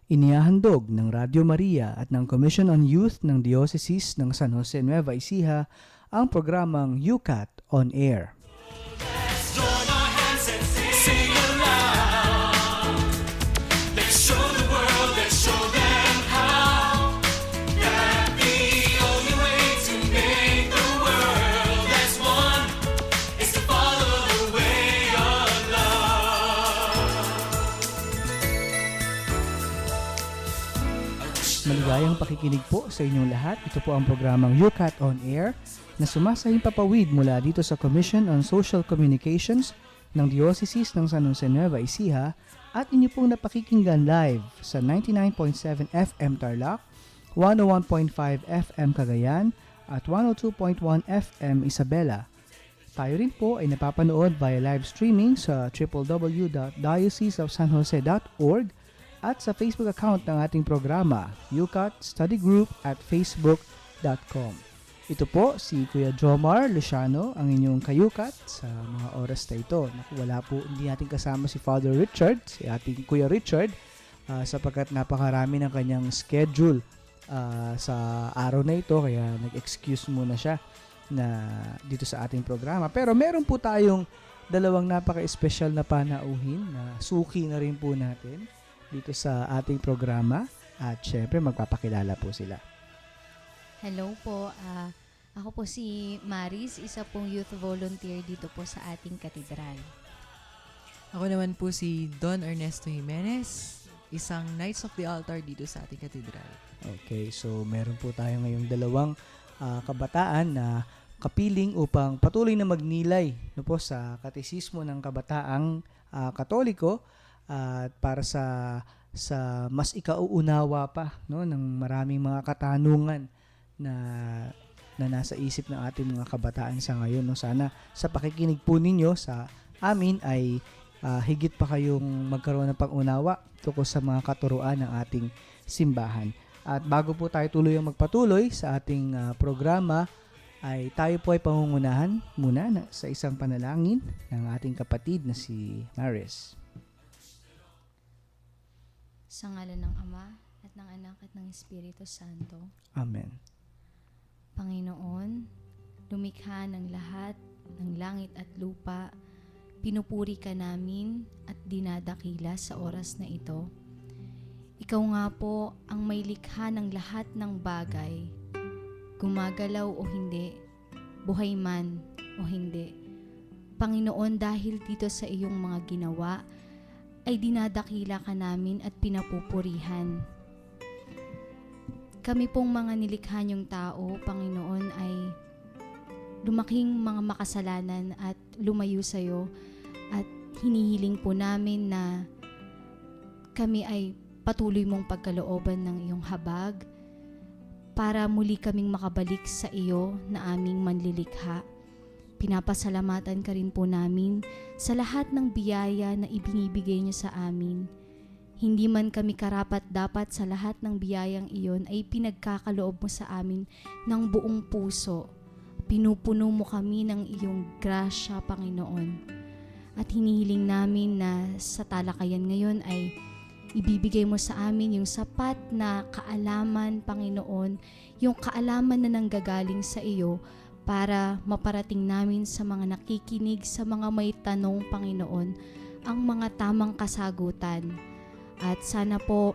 Inihahandog ng Radio Maria at ng Commission on Youth ng Diocese ng San Jose Nueva Ecija ang programang UCAT on Air. Let's join our hands and sing aloud. Let's show the world, let's show them how. That the only way to make the world as one is to follow the way of love. Maligayang pakikinig po sa inyong lahat. Ito po ang programang UCAT on Air na sumasahing papawid mula dito sa Commission on Social Communications ng Diocese ng San Jose Nueva Ecija at inyo pong napakikinggan live sa 99.7 FM Tarlac, 101.5 FM Cagayan at 102.1 FM Isabela. Tayo rin po ay napapanood via live streaming sa www.dioceseofsanjose.org at sa Facebook account ng ating programa, UCAT Study Group at facebook.com. Ito po si Kuya Jomar Luciano, ang inyong kayukat sa mga oras na ito. Wala po, hindi natin kasama si Father Richard, si ating Kuya Richard, sapagkat napakarami ng kanyang schedule sa araw na ito, kaya nag-excuse muna siya na dito sa ating programa. Pero meron po tayong dalawang napaka-espesyal na panauhin na suki na rin po natin dito sa ating programa at syempre magpapakilala po sila. Hello po, ako po si Maris, isa pong youth volunteer dito po sa ating katedral. Ako naman po si Don Ernesto Jimenez, isang Knights of the Altar dito sa ating katedral. Okay, so meron po tayo ngayong dalawang kabataan na kapiling upang patuloy na magnilay po sa katesismo ng kabataang Katoliko at para sa mas ikauunawa pa ng maraming mga katanungan na nasa isip ng ating mga kabataan sa ngayon. Sana sa pakikinig po ninyo sa amin ay higit pa kayong magkaroon ng pag-unawa tungkol sa mga katuruan ng ating simbahan. At bago po tayo magpatuloy sa ating programa, ay tayo po ay pangungunahan muna sa isang panalangin ng ating kapatid na si Maris. Sa ngalan ng Ama at ng Anak at ng Espiritu Santo. Amen. Panginoon, lumikha ng lahat ng langit at lupa, pinupuri ka namin at dinadakila sa oras na ito. Ikaw nga po ang may likha ng lahat ng bagay, gumagalaw o hindi, buhay man o hindi. Panginoon, dahil dito sa iyong mga ginawa, ay dinadakila ka namin at pinapupurihan. Kami pong mga nilikha niyong tao, Panginoon, ay lumaking mga makasalanan at lumayo sa iyo at hinihiling po namin na kami ay patuloy mong pagkalooban ng iyong habag para muli kaming makabalik sa iyo na aming manlilikha. Pinapasalamatan ka rin po namin sa lahat ng biyaya na ibinibigay niyo sa amin. Hindi man kami karapat-dapat sa lahat ng biyayang iyon ay pinagkakaloob mo sa amin ng buong puso. Pinupuno mo kami ng iyong grasya, Panginoon. At hinihiling namin na sa talakayan ngayon ay ibibigay mo sa amin yung sapat na kaalaman, Panginoon, yung kaalaman na nanggagaling sa iyo para maparating namin sa mga nakikinig, sa mga may tanong, Panginoon, ang mga tamang kasagutan. At sana po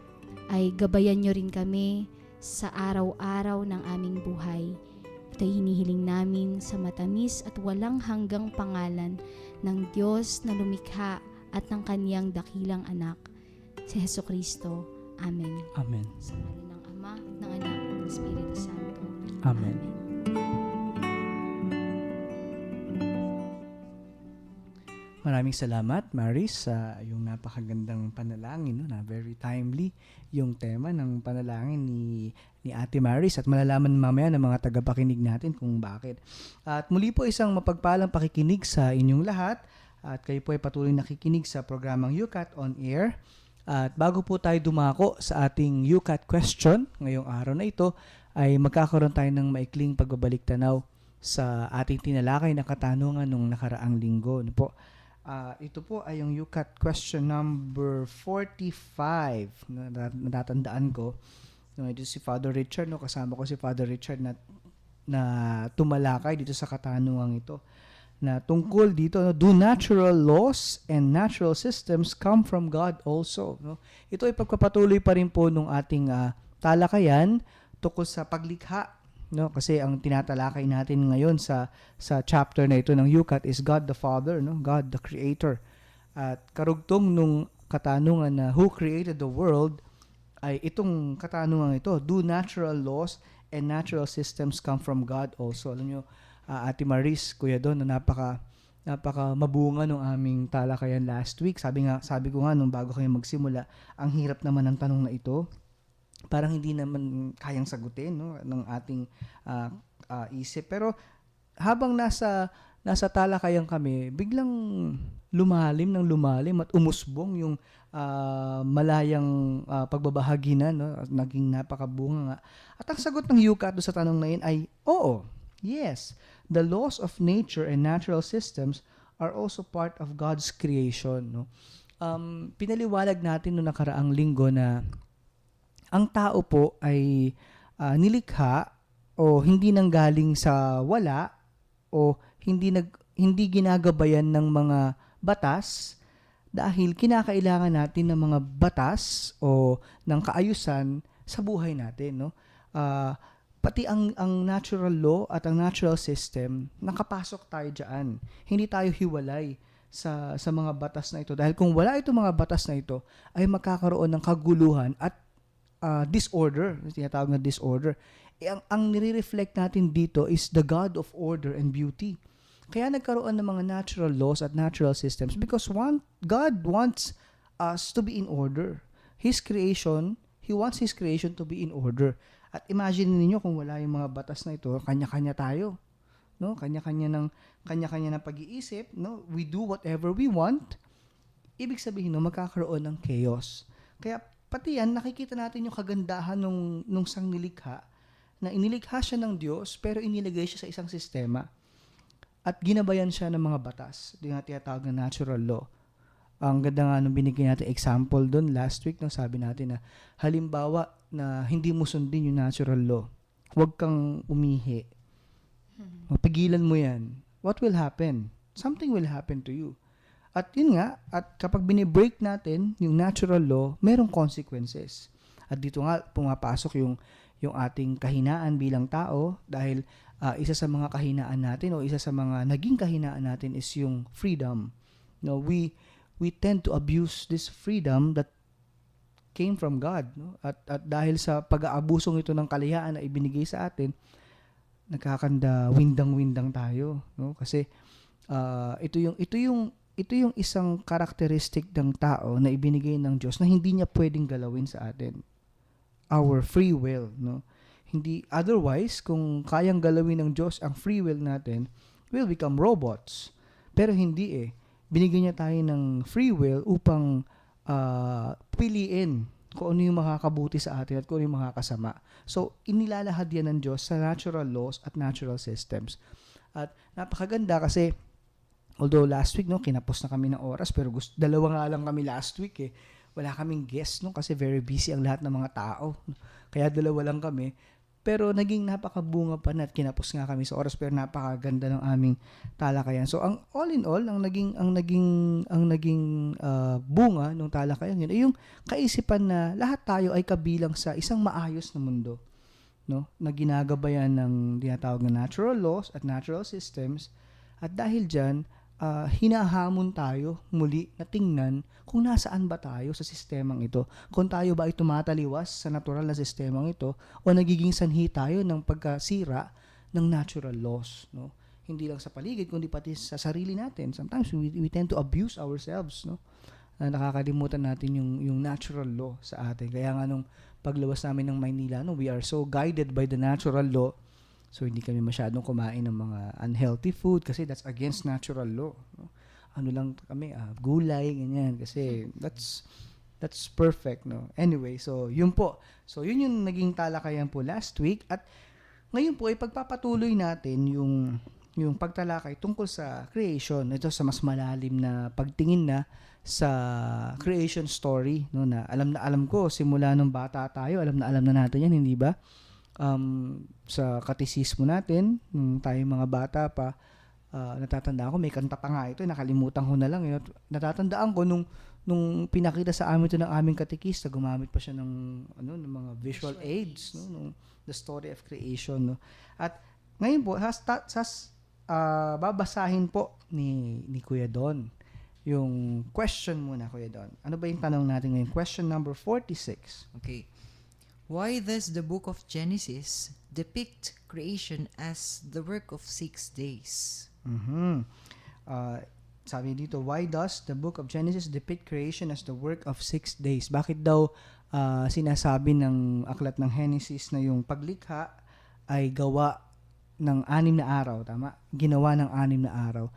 ay gabayan nyo rin kami sa araw-araw ng aming buhay. Ito'y hinihiling namin sa matamis at walang hanggang pangalan ng Diyos na lumikha at ng kaniyang dakilang anak, si Jesucristo. Amen. Amen. Sa ngalan ng Ama, ng Anak, ng Espiritu Santo. Amen. Maraming salamat, Maris, sa yung napakagandang panalangin, na very timely yung tema ng panalangin ni Ate Maris at malalaman mamaya ng mga tagapakinig natin kung bakit. At muli po isang mapagpalang pakikinig sa inyong lahat at kayo po ay patuloy nakikinig sa programang UCAT on Air. At bago po tayo dumako sa ating UCAT question ngayong araw na ito, ay magkakaroon tayo ng maikling pagbabalik tanaw sa ating tinalakay na katanungan nung nakaraang linggo. Ito po ay yung UCAT question number 45 na natatandaan ko. No, ito si Father Richard, no, kasama ko si Father Richard na tumalakay dito sa katanungang ito na tungkol dito, no, do natural laws and natural systems come from God also, no? Ito ay pagpapatuloy pa rin po nung ating talakayan tungkol sa paglikha, no? Kasi ang tinatalakay natin ngayon sa chapter na ito ng UCAT is God the Father, no? God the Creator. At karugtong nung katanungan na who created the world ay itong katanungan ito, do natural laws and natural systems come from God also. Alam nyo, Ate Maris, Kuya Don, na napaka mabunga nung aming talakayan last week. Sabi ko nga nung bago kayo magsimula, ang hirap naman ng tanong na ito. Parang hindi naman kayang sagutin, no, ng ating isip. Pero habang nasa talakayan kami, biglang lumalim at umusbong yung malayang pagbabahagi na, no, naging napakabunga nga. At ang sagot ng UCAT sa tanong na yun ay, oo, yes, the laws of nature and natural systems are also part of God's creation, no? Pinaliwalag natin noong nakaraang linggo na ang tao po ay nilikha o hindi nanggaling sa wala o hindi ginagabayan ng mga batas dahil kinakailangan natin ng mga batas o ng kaayusan sa buhay natin, no? Pati ang natural law at ang natural system, nakapasok tayo dyan. Hindi tayo hiwalay sa mga batas na ito. Dahil kung wala itong mga batas na ito, ay magkakaroon ng kaguluhan at disorder. Tinatawag na disorder. Ang nire-reflect natin dito is the God of order and beauty. Kaya nagkaroon ng mga natural laws at natural systems because God wants us to be in order. He wants His creation to be in order. At imagine niyo kung wala yung mga batas na ito, kanya-kanya tayo, no? Kanya-kanya ng pag-iisip, no? We do whatever we want. Ibig sabihin, no, magkakaroon ng chaos. Kaya pati yan, nakikita natin yung kagandahan nung sangnilikha, na inilikha siya ng Diyos, pero inilagay siya sa isang sistema. At ginabayan siya ng mga batas, yung tinatawag na natural law. Ang ganda nga nung binigyan natin example doon last week, no, sabi natin na halimbawa na hindi mo sundin yung natural law, huwag kang umihi. Pigilan mo yan. What will happen? Something will happen to you. At yun nga, at kapag binibreak natin yung natural law, merong consequences. At dito nga pumapasok yung ating kahinaan bilang tao dahil isa sa mga kahinaan natin o isa sa mga naging kahinaan natin is yung freedom. No, we tend to abuse this freedom that came from God, no? At dahil sa pag-aabusong ito ng kalayaan na ibinigay sa atin, nakakanda windang-windang tayo, no? Kasi ito yung isang karakteristik ng tao na ibinigay ng Diyos na hindi niya pwedeng galawin sa atin. Our free will, no? Hindi otherwise, kung kayang galawin ng Diyos ang free will natin, we'll become robots. Pero hindi eh. Binigyan niya tayo ng free will upang piliin kung ano yung makakabuti sa atin at kung ano yung makakasama. So, inilalahad yan ng Diyos sa natural laws at natural systems. At napakaganda kasi, although last week, no, kinapos na kami ng oras, pero dalawa nga lang kami last week eh. Wala kaming guest, no, kasi very busy ang lahat ng mga tao. Kaya dalawa lang kami. Pero naging napakabunga pa na at kinapos nga kami sa oras, pero napakaganda ng aming talakayan. So ang all in all, ang naging bunga ng talakayan yun ay yung kaisipan na lahat tayo ay kabilang sa isang maayos na mundo, no? Na ginagabayan ng tinatawag na natural laws at natural systems. At dahil diyan, hinahamon tayo muli na tingnan kung nasaan ba tayo sa sistemang ito. Kung tayo ba ay tumataliwas sa natural na sistemang ito o nagiging sanhi tayo ng pagkasira ng natural laws, no? Hindi lang sa paligid kundi pati sa sarili natin. Sometimes we tend to abuse ourselves, no? Nakakalimutan natin yung natural law sa atin. Kaya nga nung pagluwas namin ng Maynila, no, we are so guided by the natural law. So, hindi kami masyadong kumain ng mga unhealthy food kasi that's against natural law, no? Ano lang kami, gulay, ganyan. Kasi that's perfect, no? Anyway, so, yun po. So, yun yung naging talakayan po last week. At ngayon po, ay pagpapatuloy natin yung yung pagtalakay tungkol sa creation. Ito sa mas malalim na pagtingin na sa creation story, no, na alam ko simula nung bata tayo, alam na natin yan, hindi ba? Sa katisismo natin nung tayo mga bata pa, natatandaan ko may kanta pa nga ito, nakalimutan ko na lang, natatandaan ko nung pinakita sa amin ito ng aming katekista, gumamit pa siya ng ng mga visual aids, no, nung the story of creation, no. At ngayon po babasahin po ni Kuya Don yung question muna, Kuya Don. Ano ba yung tanong natin ngayon? Question number 46. Okay. Why does the book of Genesis depict creation as the work of 6 days? Sabi dito, why does the book of Genesis depict creation as the work of 6 days? Bakit daw sinasabi ng aklat ng Genesis na yung paglikha ay gawa ng 6 na araw, tama? Ginawa ng 6 na araw.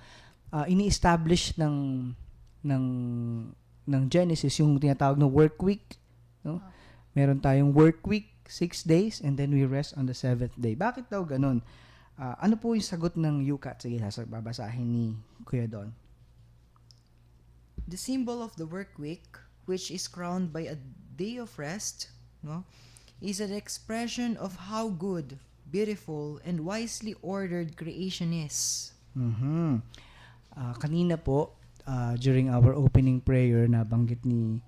Ini-establish ng Genesis yung tinatawag na work week, no? Meron tayong work week, 6 days, and then we rest on the 7th day. Bakit daw ganun? Ano po yung sagot ng UCAT? Sige, babasahin ni Kuya Don. The symbol of the work week, which is crowned by a day of rest, no, is an expression of how good, beautiful, and wisely ordered creation is. Kanina po, during our opening prayer, nabanggit ni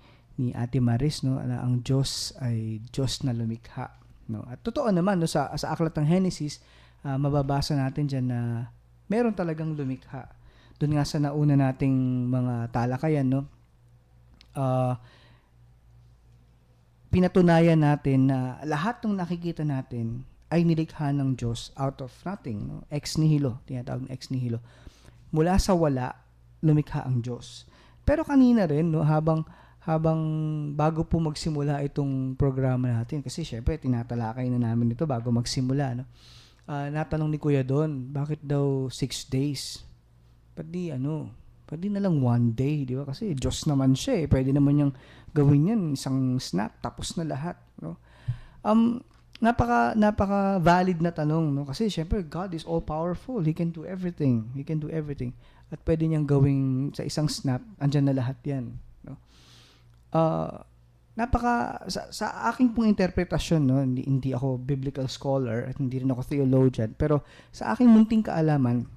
Ate Maris, no, na ang Diyos ay Diyos na lumikha, no. At totoo naman, no, sa aklat ng Genesis, mababasa natin diyan na meron talagang lumikha. Doon nga sa nauna nating mga talakayan, no, pinatunayan natin na lahat ng nakikita natin ay nilikha ng Diyos out of nothing, no? Ex nihilo, tinatawag na ex nihilo. Mula sa wala, lumikha ang Diyos. Pero kanina rin, no, habang bago po magsimula itong programa natin, kasi syempre tinatalakay na namin ito bago magsimula, no? Natanong ni Kuya Don, bakit daw 6 days? Pwede na lang 1 day, di ba? Kasi Diyos naman siya, pwede naman niyang gawin yan, isang snap, tapos na lahat, no? Napaka valid na tanong, no? Kasi syempre God is all powerful. He can do everything. At pwede niyang gawing sa isang snap, andyan na lahat 'yan, no? Sa aking pong interpretasyon, no, hindi ako biblical scholar at hindi rin ako theologian, pero sa aking munting kaalaman,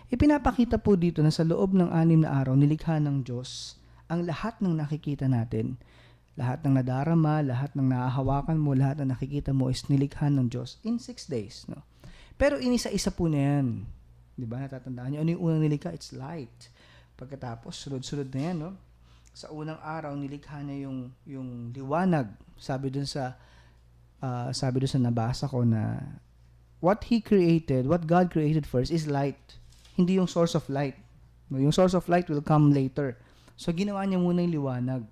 ipinapakita po dito na sa loob ng 6 na araw nilikha ng Diyos ang lahat ng nakikita natin. Lahat ng nadarama, lahat ng nahahawakan mo, lahat ng nakikita mo is nilikha ng Diyos in 6 days, no? Pero inisa-isa po na yan. Di ba? Natatandaan niyo, ano yung unang nilikha? It's light. Pagkatapos, sunod-sunod na yan, no? Sa unang araw, nilikha niya yung liwanag. Sabi dun sa nabasa ko na what God created first is light. Hindi yung source of light. No? Yung source of light will come later. So, ginawa niya muna yung liwanag.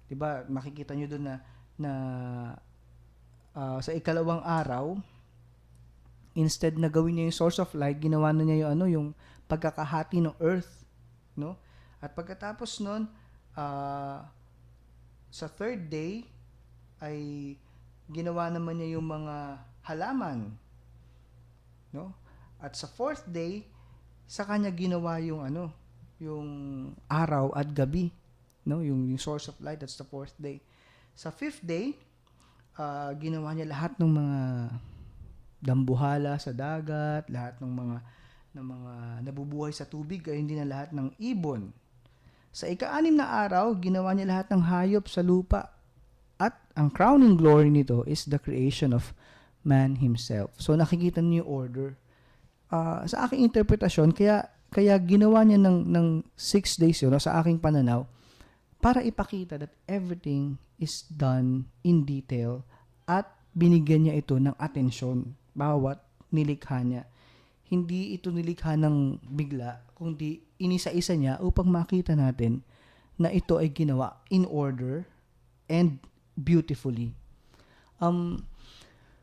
Diba, makikita nyo doon na sa ikalawang araw, instead na gawin niya yung source of light, ginawa na niya yung pagkakahati ng earth, no? At pagkatapos nun, sa 3rd day, ay ginawa naman niya yung mga halaman, no? At sa 4th day, sa kanya ginawa yung araw at gabi, no, yung source of light. That's the 4th day. Sa 5th day, ginawa niya lahat ng mga dambuhala sa dagat, lahat ng mga nabubuhay sa tubig, ay hindi na lahat ng ibon. Sa ika-6 na araw, ginawa niya lahat ng hayop sa lupa. At ang crowning glory nito is the creation of man himself. So nakikita niyo yung order. Sa aking interpretasyon, kaya ginawa niya ng 6 days yun, sa aking pananaw, para ipakita that everything is done in detail at binigyan niya ito ng atensyon bawat nilikha niya. Hindi ito nilikha ng bigla, kundi inisa-isa niya upang makita natin na ito ay ginawa in order and beautifully.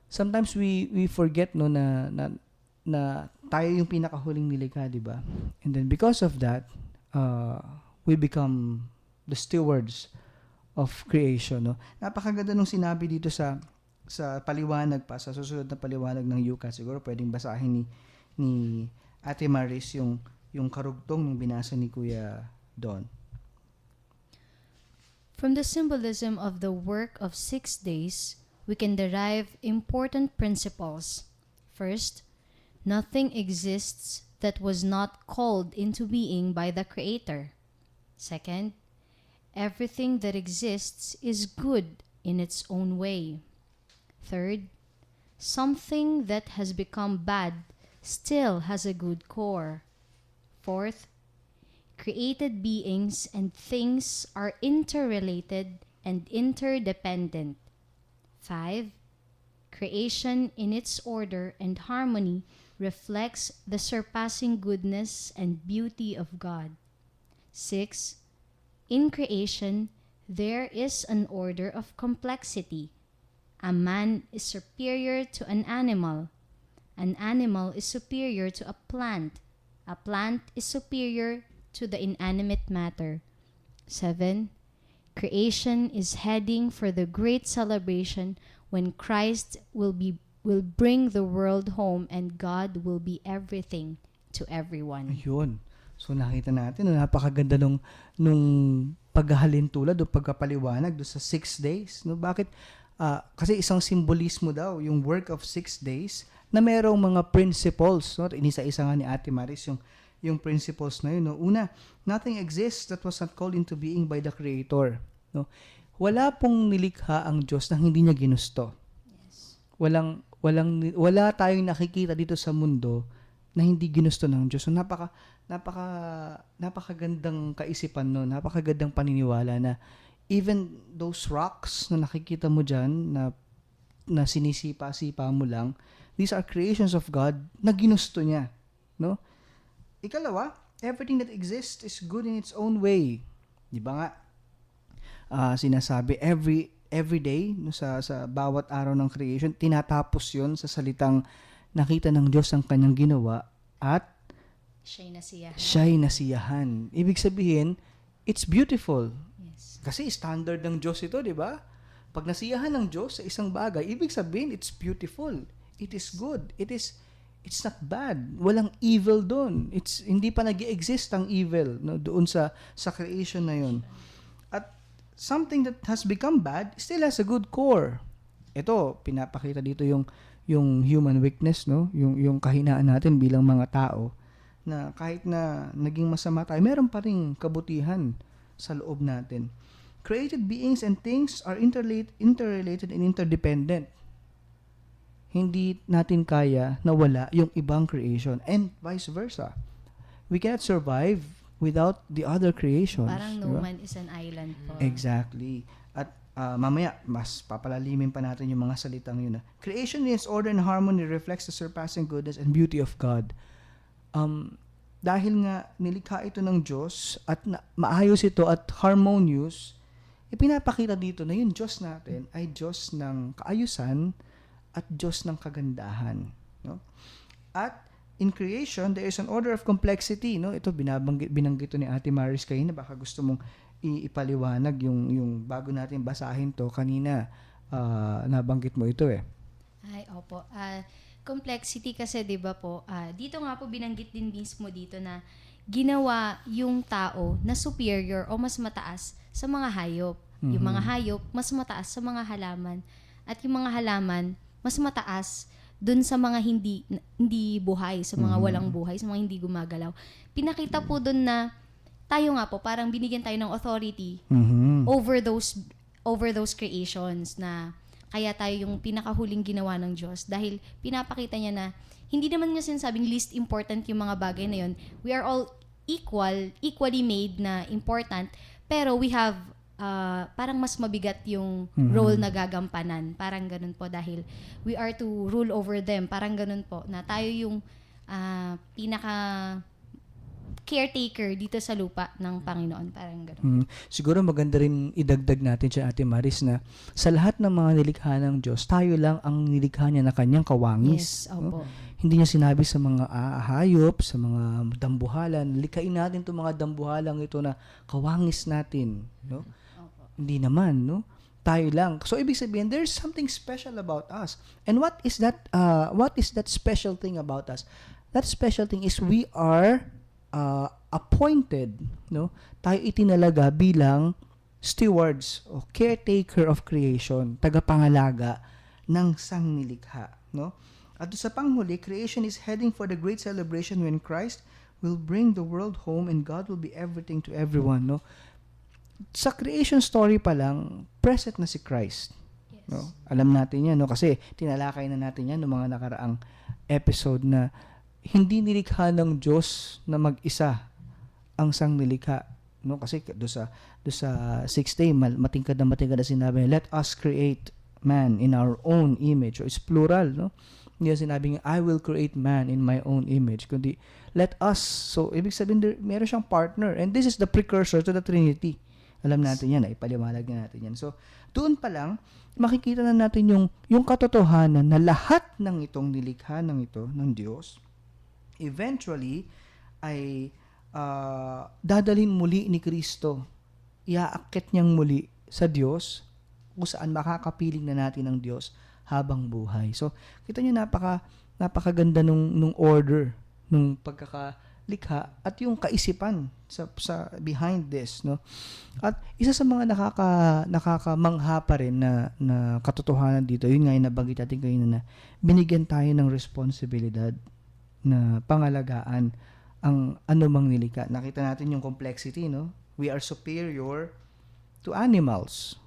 Sometimes we forget, no, na tayo yung pinakahuling nilikha, di ba? And then because of that, we become the stewards of creation, no? Napakaganda nung sinabi dito sa paliwanag pa, sa susunod na paliwanag ng UCAT. Siguro pwedeng basahin ni Ate Maris yung karugtong ng binasa ni Kuya Don. From the symbolism of the work of 6 days, we can derive important principles. First, nothing exists that was not called into being by the Creator. Second, everything that exists is good in its own way. Third, something that has become bad still has a good core. Fourth, created beings and things are interrelated and interdependent. 5. Creation in its order and harmony reflects the surpassing goodness and beauty of God. 6. In creation, there is an order of complexity. A man is superior to an animal. An animal is superior to a plant. A plant is superior to the inanimate matter. 7. Creation is heading for the great celebration when Christ will bring the world home and God will be everything to everyone. Ayun. So nakita natin, napakaganda nung paghahalin tulad o pagkapaliwanag do sa 6 days. No? Bakit? Kasi isang simbolismo daw, yung work of 6 days, na merong mga principles. No? Inisa-isa nga ni Ate Maris yung principles na yun. No? Una, nothing exists that was not called into being by the Creator. No? Wala pong nilikha ang Diyos na hindi niya ginusto. Yes. Wala tayong nakikita dito sa mundo na hindi ginusto ng Diyos. So napakagandang kaisipan no, napakagandang paniniwala na even those rocks na nakikita mo diyan na sinisipa-sipa mo lang, these are creations of God na ginusto niya, no? Ikalawa, everything that exists is good in its own way. 'Di ba nga? Sinasabi every day no, sa bawat araw ng creation, tinatapos 'yon sa salitang nakita ng Diyos ang kanyang ginawa at siya'y nasiyahan. Ibig sabihin, it's beautiful. Yes. Kasi standard ng Diyos ito, di ba? Pag nasiyahan ng Diyos sa isang bagay, ibig sabihin, it's beautiful. It is good. It's not bad. Walang evil doon. Hindi pa nag-exist ang evil no, doon sa creation na yun. At something that has become bad still has a good core. Ito, pinapakita dito yung human weakness, no? Yung kahinaan natin bilang mga tao na kahit na naging masama tayo, meron pa ring kabutihan sa loob natin. Created beings and things are interrelated and interdependent. Hindi natin kaya na wala yung ibang creation and vice versa. We cannot survive without the other creations. Parang di no ba? man is an island po. Exactly. At mamaya, mas papalalimin pa natin yung mga salitang yun. Creation in its order and harmony reflects the surpassing goodness and beauty of God. Dahil nga nilikha ito ng Diyos at maayos ito at harmonious, ipinapakita dito na yung Diyos natin ay Diyos ng kaayusan at Diyos ng kagandahan. No? At in creation, there is an order of complexity. No? Ito, binanggit ni Ate Maris kanina. Baka gusto mong ipaliwanag yung bago natin basahin to kanina. Nabanggit mo ito eh. Ay, opo. Complexity kasi 'di ba po, dito nga po binanggit din mismo dito na ginawa yung tao na superior o mas mataas sa mga hayop. Yung mga hayop mas mataas sa mga halaman at yung mga halaman mas mataas dun sa mga hindi buhay, sa mga walang buhay, sa mga hindi gumagalaw. Pinakita po dun na tayo nga po parang binigyan tayo ng authority over those creations na kaya tayo yung pinakahuling ginawa ng Diyos dahil pinapakita niya na hindi naman niya sinasabing least important yung mga bagay na yun. We are all equally made na important, pero we have parang mas mabigat yung role na gagampanan. Parang ganun po dahil we are to rule over them. Parang ganun po na tayo yung pinaka caretaker dito sa lupa ng Panginoon. Parang gano'n. Siguro maganda rin idagdag natin siya, Ate Maris, na sa lahat ng mga nilikha ng Diyos, tayo lang ang nilikha niya na kanyang kawangis. Yes, opo. No? Hindi niya sinabi sa mga hayop, sa mga dambuhalan, likhain natin itong mga dambuhalang ito na kawangis natin. No? Opo. Hindi naman, no? Tayo lang. So, ibig sabihin, there's something special about us. And what is that special thing about us? that special thing is we are appointed, no? Tayo itinalaga bilang stewards o caretaker of creation, tagapangalaga ng sangnilikha, no? At sa panghuli, creation is heading for the great celebration when Christ will bring the world home and God will be everything to everyone, no? Sa creation story pa lang, present na si Christ. Yes. No? Alam natin yan, no? Kasi tinalakay na natin yan ng mga nakaraang episode na hindi nilikha ng Diyos na mag-isa ang sangnilikha, no? Kasi do sa sixth day, matingkad na sinabi, let us create man in our own image. So it's plural, no? Hindi sinabi nga, I will create man in my own image, kundi let us. So ibig sabihin, meron siyang partner, and this is the precursor to the Trinity. Alam natin yan, ipaliwanag na natin yan. So doon pa lang, makikita na natin yung katotohanan na lahat ng itong nilikha ng ito ng Diyos eventually ay dadalhin muli ni Kristo. Iaakit niyang muli sa Diyos kung saan makakapiling na natin ng Diyos habang buhay. So, kita niyo napakaganda nung order, nung pagkakalikha at yung kaisipan sa behind this, no? At isa sa mga nakakamangha pa rin na katotohanan dito, yun nga yung nabanggit natin kanina na binigyan tayo ng responsibilidad na pangalagaan ang anumang nilikha. Nakita natin yung complexity, no? We are superior to animals.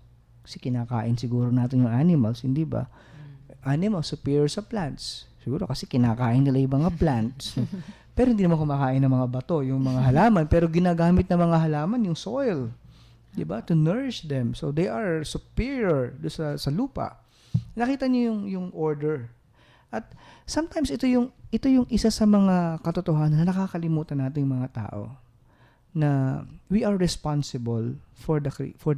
Kasi kinakain siguro natin yung animals, hindi ba? Animals superior sa plants. Siguro kasi kinakain nila yung mga plants. Pero hindi naman kumakain ng mga bato, yung mga halaman. Pero ginagamit ng mga halaman yung soil. Di ba? To nourish them. So they are superior sa lupa. Nakita niyo yung order. At sometimes ito yung isa sa mga katotohanan na nakakalimutan nating mga tao, na we are responsible for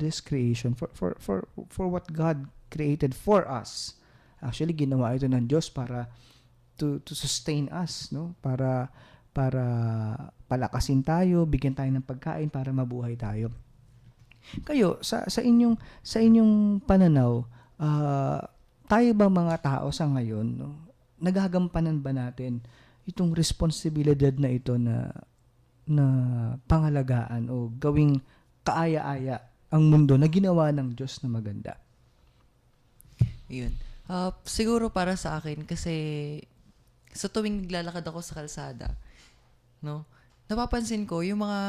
this creation, for what God created for us. Actually, ginawa ito ng Diyos para to sustain us, no? Para palakasin tayo, bigyan tayo ng pagkain para mabuhay tayo. Kayo sa inyong pananaw, tayo ba mga tao sa ngayon, no? Nagagampanan ba natin itong responsibilidad na ito na pangalagaan o gawing kaaya-aya ang mundo na ginawa ng Diyos na maganda? Yun. Siguro para sa akin, kasi sa tuwing naglalakad ako sa kalsada, no, napapansin ko yung mga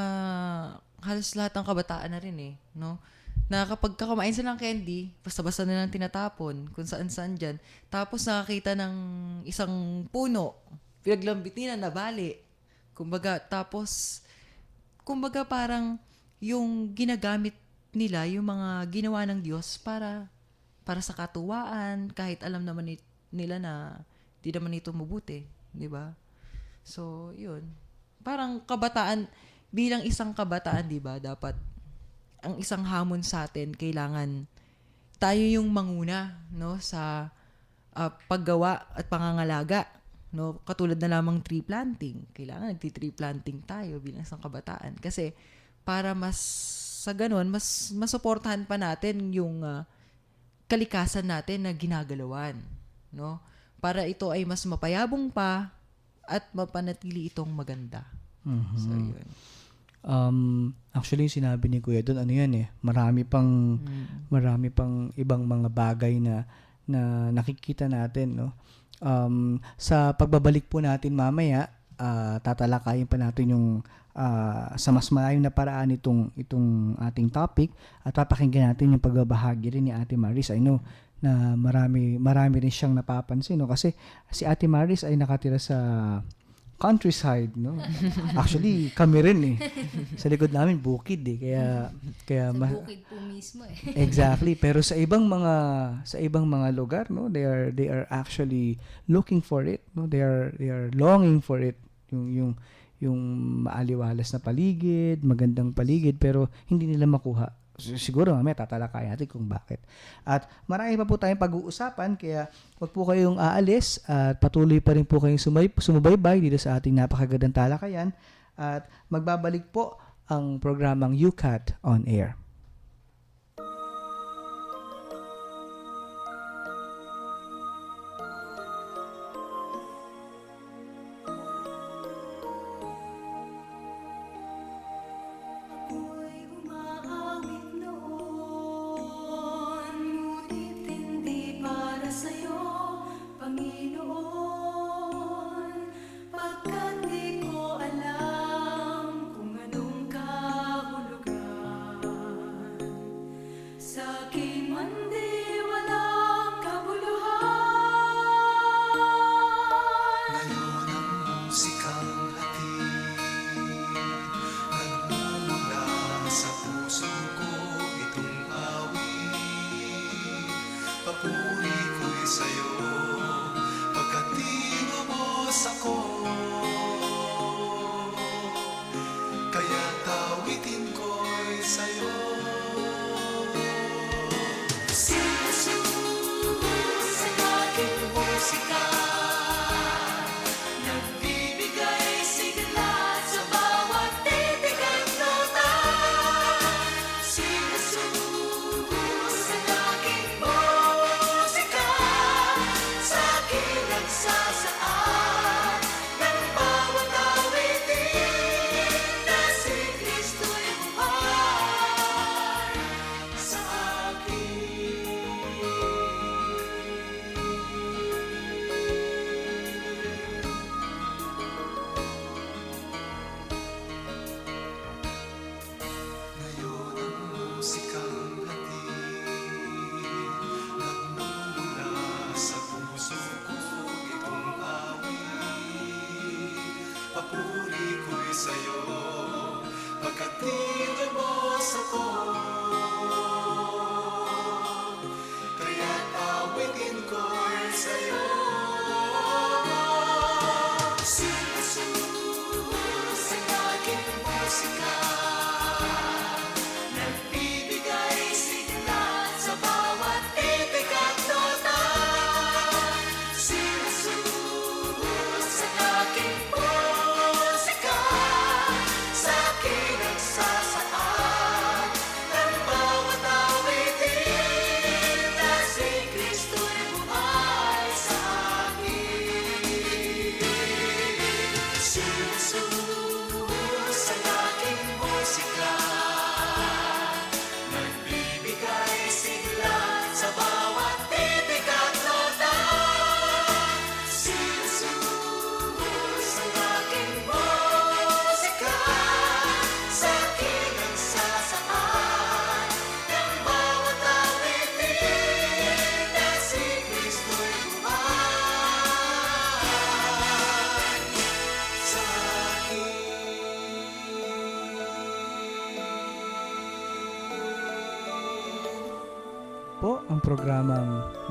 halos lahat ng kabataan na rin no, na kapag kumain sila ng candy, basta-basta na lang tinatapon kung saan-saan dyan. Tapos nakakita ng isang puno, pinaglambit nila, nabali. Kumbaga parang yung ginagamit nila, yung mga ginawa ng Diyos para sa katuwaan, kahit alam naman nila na di naman ito mabuti, di ba? So, yun. Parang kabataan, bilang isang kabataan, di ba, dapat ang isang hamon sa atin, kailangan tayo yung manguna, no, sa paggawa at pangangalaga, no, katulad na lamang tree planting. Kailangan nagti-tree planting tayo bilang isang kabataan kasi para sa ganun mas masuportahan pa natin yung kalikasan natin na ginagalawan, no? Para ito ay mas mapayabong pa at mapanatili itong maganda. Mm-hmm. So, yun. Actually, sinabi ni Kuya doon, marami pang ibang mga bagay na nakikita natin, no? Sa pagbabalik po natin mamaya, tatalakayin pa natin yung sa mas malayong na paraan itong ating topic at papakinggan natin yung pagbabahagi rin ni Ate Maris. I know na marami rin siyang napapansin, no? Kasi si Ate Maris ay nakatira sa countryside, no? Actually, kami rin sa likod namin bukid kaya Sa bukid po mismo Exactly, pero sa ibang mga lugar, no, they are actually looking for it, no? They are longing for it, yung maaliwalas na paligid, magandang paligid, pero hindi nila makuha. Siguro mamaya tatalakayan natin kung bakit. At marami pa po tayong pag-uusapan, kaya huwag po kayong aalis at patuloy pa rin po kayong sumubaybay dito sa ating napakagandang talakayan at magbabalik po ang programang UCAT on Air.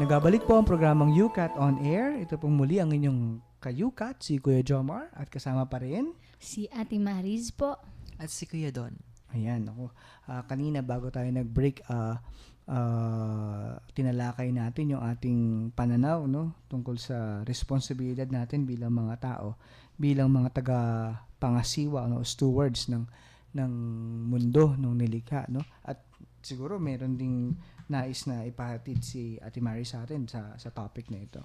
Nagabalik po ang programang UCAT on Air. Ito pong muli ang inyong ka-UCAT, si Kuya Jomar, at kasama pa rin. Si Ate Mariz po. At si Kuya Don. Ayan, ako. Kanina bago tayo nag-break, tinalakay natin yung ating pananaw, no, tungkol sa responsibilidad natin bilang mga tao, bilang mga taga-pangasiwa, no, stewards ng mundo, ng nilikha, no. At siguro meron ding nais na ipahatid si Ate Mary sa atin sa topic na ito.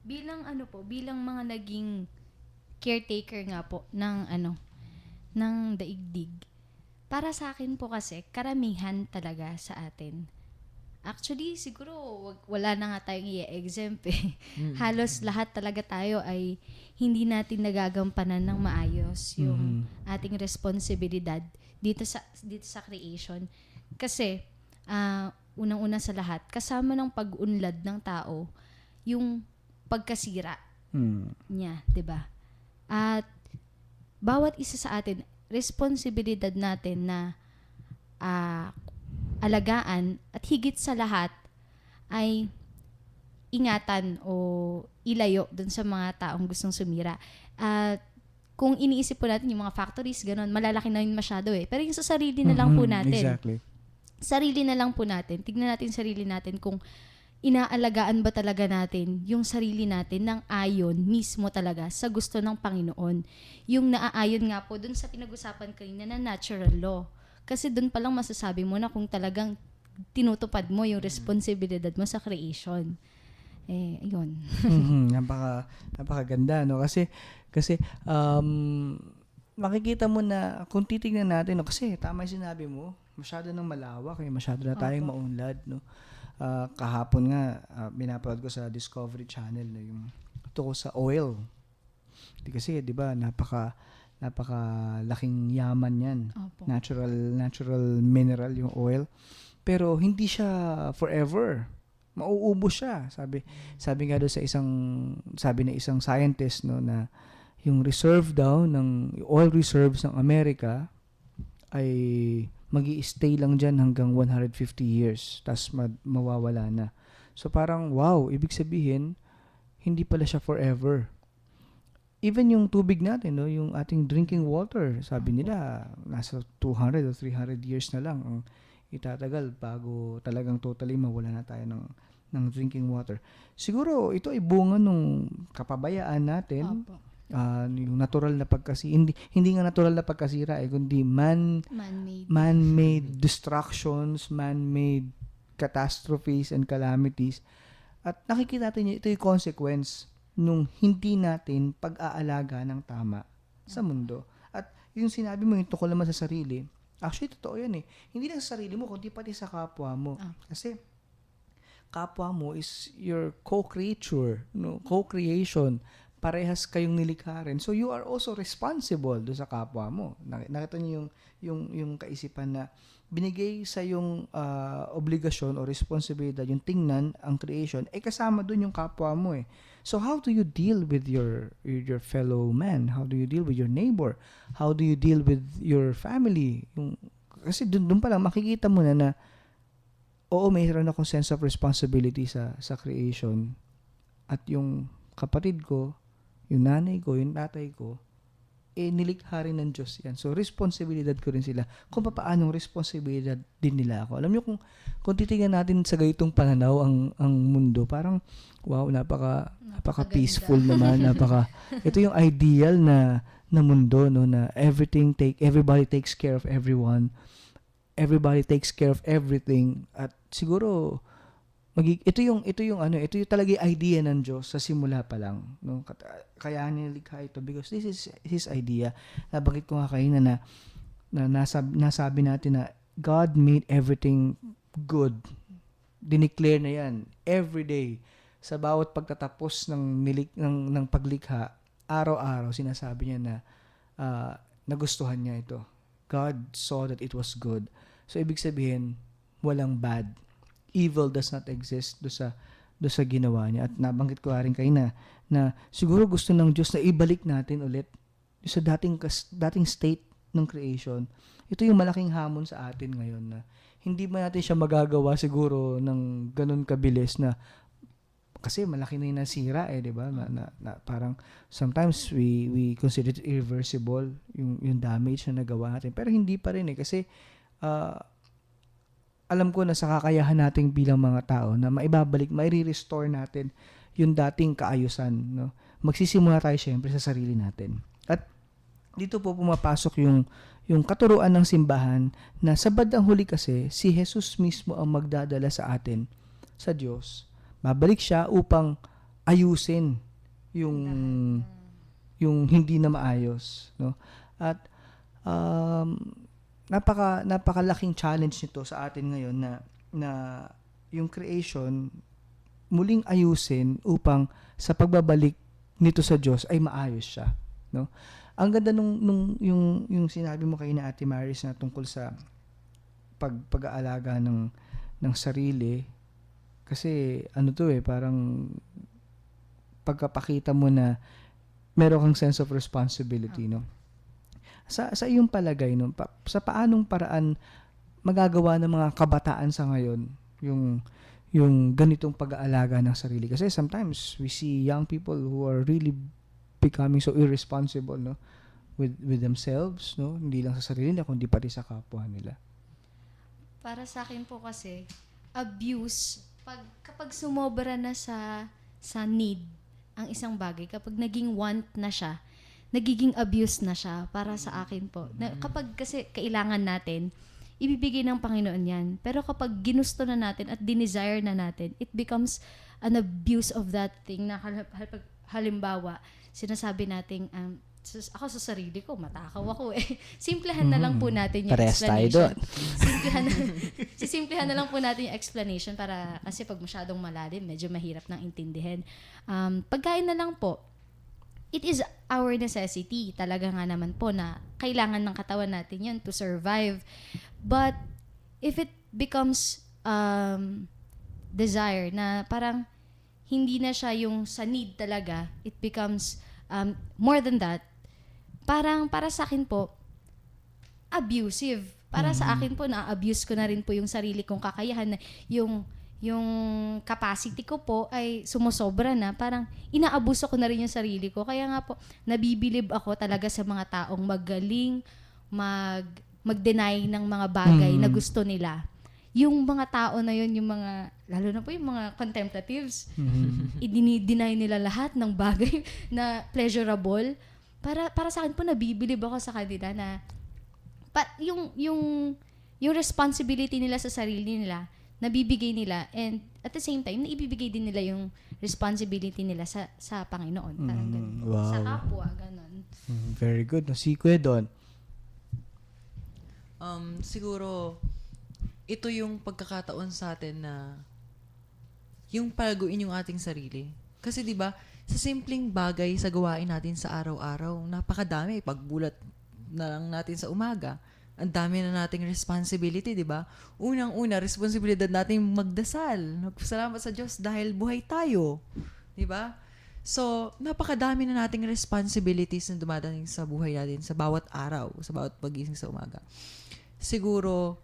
Bilang mga naging caretaker nga po ng daigdig. Para sa akin po kasi, karamihan talaga sa atin. Actually, siguro wala na nga tayong i-exempt eh. Halos lahat talaga tayo ay hindi natin nagagampanan ng maayos yung ating responsibilidad dito sa creation. Kasi, unang-una sa lahat, kasama ng pag-unlad ng tao, yung pagkasira niya, 'di ba? At bawat isa sa atin, responsibilidad natin na alagaan at higit sa lahat ay ingatan o ilayo dun sa mga taong gustong sumira. At kung iniisip po natin yung mga factories, ganun, malalaki na yun masyado eh. Pero yung sa sarili na lang po natin. Exactly. Sarili na lang po natin. Tignan natin sarili natin kung inaalagaan ba talaga natin yung sarili natin ng ayon mismo talaga sa gusto ng Panginoon. Yung naaayon nga po dun sa pinag-usapan kanina na natural law. Kasi dun palang masasabi mo na kung talagang tinutupad mo yung responsibilidad mo sa creation. Yun. Napakaganda, no? Kasi makikita mo na kung titingnan natin, no? Kasi tama yung sinabi mo, masyado nang malawak, masyado na tayong maunlad, no? Kahapon nga, binapanood ko sa Discovery Channel, no, yung tungkol sa oil. Kasi, di ba, napakalaking yaman yan. Opo. Natural mineral yung oil. Pero hindi siya forever. Mauubos siya. Sabi nga doon sabi na isang scientist, no, na yung reserve daw ng oil reserves ng Amerika ay magi-stay lang dyan hanggang 150 years. Tapos mawawala na. So parang, wow, ibig sabihin, hindi pala siya forever. Even yung tubig natin, no, yung ating drinking water, sabi nila, nasa 200 o 300 years na lang ang itatagal bago talagang totally mawala na tayo ng drinking water. Siguro, ito ay bunga nung kapabayaan natin. Opo. Yung natural na hindi nga natural na pagkasira kundi man-made destructions, man-made catastrophes and calamities. At nakikita natin ito yung consequence nung hindi natin pag-aalaga ng tama sa mundo. At yung sinabi mo yung tungkol naman sa sarili, actually totoo yan eh. Hindi lang sa sarili mo kundi pati sa kapwa mo. Kasi kapwa mo is your co-creature, no? Co-creation. Parehas kayong nilikha rin. So you are also responsible do sa kapwa mo. Nakita niyo yung kaisipan na binigay sa yung obligasyon o responsibilidad, yung tingnan ang creation, kasama dun yung kapwa mo eh. So how do you deal with your fellow man? How do you deal with your neighbor? How do you deal with your family? Kasi dun pa lang makikita mo na oo, mayroon akong sense of responsibility sa creation. At yung kapatid ko, yung nanay ko, yung tatay ko, nilikha rin ng Diyos yan. So, responsibilidad ko rin sila. Kung paanong responsibilidad din nila ako. Alam nyo, kung titingnan natin sa ganitong pananaw ang mundo, parang, wow, napaka-peaceful naman. Ito yung ideal na mundo, no, na everybody takes care of everyone. Everybody takes care of everything. At siguro, ito yung talaga yung idea ng Diyos sa simula pa lang, no? Kaya nilikha ito because this is His idea. Nabanggit ko nga kayo na nasabi natin na God made everything good. Dineclare na yan every day. Sa bawat pagtatapos ng paglikha, araw-araw sinasabi niya na nagustuhan niya ito. God saw that it was good. So ibig sabihin, walang bad. Evil does not exist do sa ginawa niya. At nabanggit ko rin kayo na siguro gusto ng Diyos na ibalik natin ulit sa dating state ng creation. Ito yung malaking hamon sa atin ngayon na hindi ba natin siya magagawa siguro ng ganun kabilis na kasi malaki na yung nasira di ba? Na parang sometimes we consider it irreversible yung damage na nagawa natin. Pero hindi pa rin kasi alam ko na sa kakayahan natin bilang mga tao na maibabalik, mai-restore natin yung dating kaayusan, no? Magsisimula tayo syempre sa sarili natin. At dito po pumapasok yung katuruan ng simbahan na sa bandang huli kasi si Jesus mismo ang magdadala sa atin sa Diyos. Babalik siya upang ayusin yung hindi na maayos, no? At napakalaking challenge nito sa atin ngayon na yung creation muling ayusin upang sa pagbabalik nito sa Diyos ay maayos siya, no? Ang ganda nung yung sinabi mo kay na Ate Maris na tungkol sa pag-aalaga ng sarili kasi parang pagkapakita mo na meron kang sense of responsibility, no? Sa iyong palagay, no, sa paanong paraan magagawa ng mga kabataan sa ngayon yung ganitong pag-aalaga ng sarili? Kasi sometimes we see young people who are really becoming so irresponsible, no, with themselves, no, hindi lang sa sarili nila kundi pati sa kapwa nila. Para sa akin po kasi, abuse, kapag sumobra na sa need ang isang bagay, kapag naging want na siya, nagiging abuse na siya para sa akin po. Kapag kasi kailangan natin, ibibigay ng Panginoon yan. Pero kapag ginusto na natin at dinesire na natin, it becomes an abuse of that thing na halimbawa, sinasabi nating, ako sa sarili ko, matakaw ako Simplihan na lang po natin yung Parehas tayo explanation. doon. Simplihan na lang po natin yung explanation para kasi pag masyadong malalim, medyo mahirap nang intindihin. Pagkain na lang po, it is our necessity. Talaga nga naman po na kailangan ng katawan natin yun to survive. But if it becomes desire na parang hindi na siya yung sa need talaga, it becomes more than that, parang para sa akin po, abusive. Para sa akin po, na-abuse ko na rin po yung sarili kong kakayahan na yung capacity ko po ay sumusobra na, parang inaabuso ko na rin yung sarili ko. Kaya nga po, nabibilib ako talaga sa mga taong magaling mag-deny ng mga bagay na gusto nila. Yung mga tao na yun, yung mga, lalo na po yung mga contemplatives, i-deny nila lahat ng bagay na pleasurable. Para sa akin po, nabibilib ako sa kanila na yung responsibility nila sa sarili nila, nabibigay nila, and at the same time, naibibigay din nila yung responsibility nila sa Panginoon. Parang ganun. Wow. Sa kapwa, ganun. Very good. Si Kuya Don. Siguro, ito yung pagkakataon sa atin na yung palaguin yung ating sarili. Kasi 'di ba, sa simpleng bagay sa gawain natin sa araw-araw, napakadami. Pagbulat na lang natin sa umaga, ang dami na nating responsibility, 'di ba? Unang-una, responsibilidad natin magdasal. Magpasalamat sa Diyos dahil buhay tayo, 'di ba? So, napakadami na nating responsibilities na dumadating sa buhay natin sa bawat araw, sa bawat pagising sa umaga. Siguro,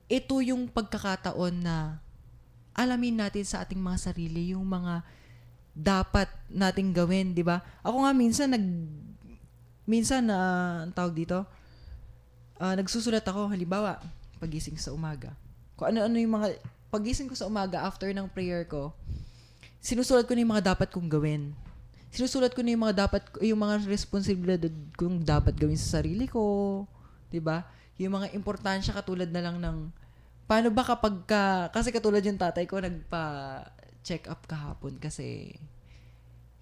ito yung pagkakataon na alamin natin sa ating mga sarili yung mga dapat nating gawin, di ba? Ako nga minsan ang tawag dito, nagsusulat ako, halimbawa, pagising sa umaga. Kung ano-ano yung mga, pagising ko sa umaga after ng prayer ko, sinusulat ko na yung mga dapat kong gawin. Sinusulat ko na yung mga responsibilidad kong dapat gawin sa sarili ko, di ba? Yung mga importansya katulad na lang ng paano ba kasi katulad yung tatay ko nagpa-check up kahapon kasi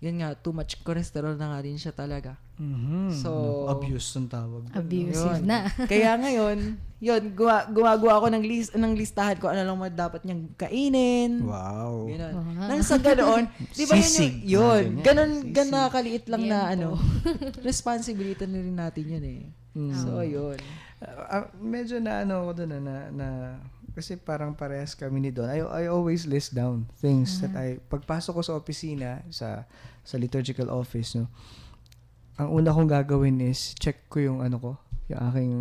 yun nga, too much cholesterol na nga din siya talaga. So, abuse ang tawag. Abusive yun. na. Kaya ngayon, gumagawa ako ng listahan ko ano lang dapat niyang kainin. Wow. Yun. Wow. Nang sa ganoon, di ba Sisig. yun? Sisig. Ganon kaliit lang na Tiempo. responsibility na rin natin yun eh. So, yun. Medyo na ako doon na kasi parang parehas kami ni Don. I always list down things that pagpasok ko sa opisina, sa liturgical office, no. Ang una kong gagawin is check ko yung yung aking